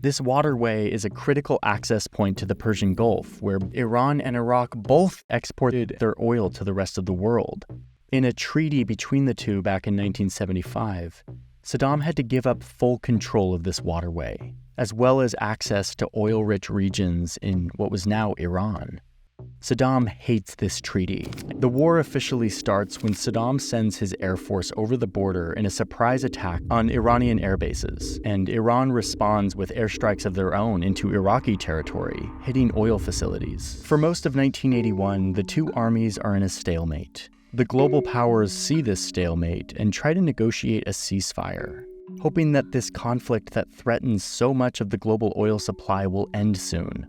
This waterway is a critical access point to the Persian Gulf, where Iran and Iraq both exported their oil to the rest of the world. In a treaty between the two back in 1975, Saddam had to give up full control of this waterway, as well as access to oil-rich regions in what was now Iran. Saddam hates this treaty. The war officially starts when Saddam sends his air force over the border in a surprise attack on Iranian air bases, and Iran responds with airstrikes of their own into Iraqi territory, hitting oil facilities. For most of 1981, the two armies are in a stalemate. The global powers see this stalemate and try to negotiate a ceasefire, hoping that this conflict that threatens so much of the global oil supply will end soon.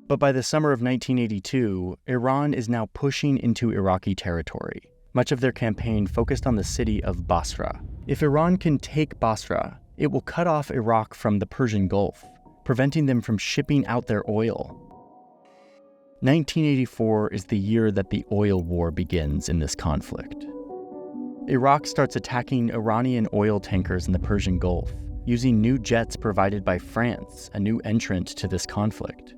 But by the summer of 1982, Iran is now pushing into Iraqi territory. Much of their campaign focused on the city of Basra. If Iran can take Basra, it will cut off Iraq from the Persian Gulf, preventing them from shipping out their oil. 1984 is the year that the oil war begins in this conflict. Iraq starts attacking Iranian oil tankers in the Persian Gulf, using new jets provided by France, a new entrant to this conflict.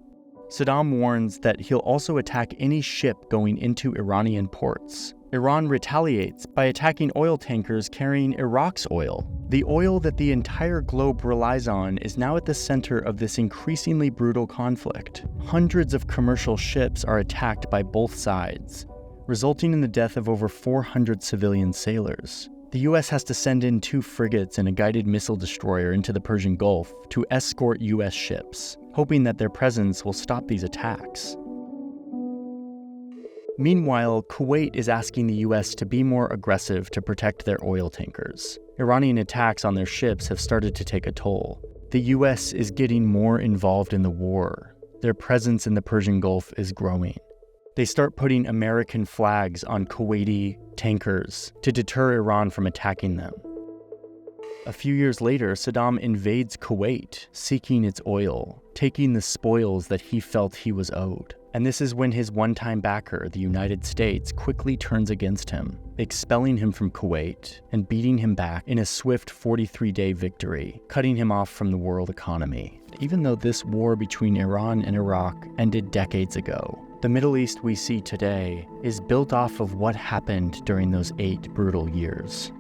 Saddam warns that he'll also attack any ship going into Iranian ports. Iran retaliates by attacking oil tankers carrying Iraq's oil. The oil that the entire globe relies on is now at the center of this increasingly brutal conflict. Hundreds of commercial ships are attacked by both sides, resulting in the death of over 400 civilian sailors. The US has to send in 2 frigates and a guided missile destroyer into the Persian Gulf to escort US ships, hoping that their presence will stop these attacks. Meanwhile, Kuwait is asking the US to be more aggressive to protect their oil tankers. Iranian attacks on their ships have started to take a toll. The US is getting more involved in the war. Their presence in the Persian Gulf is growing. They start putting American flags on Kuwaiti tankers to deter Iran from attacking them. A few years later, Saddam invades Kuwait, seeking its oil, taking the spoils that he felt he was owed. And this is when his one-time backer, the United States, quickly turns against him, expelling him from Kuwait and beating him back in a swift 43-day victory, cutting him off from the world economy. Even though this war between Iran and Iraq ended decades ago, the Middle East we see today is built off of what happened during those 8 brutal years.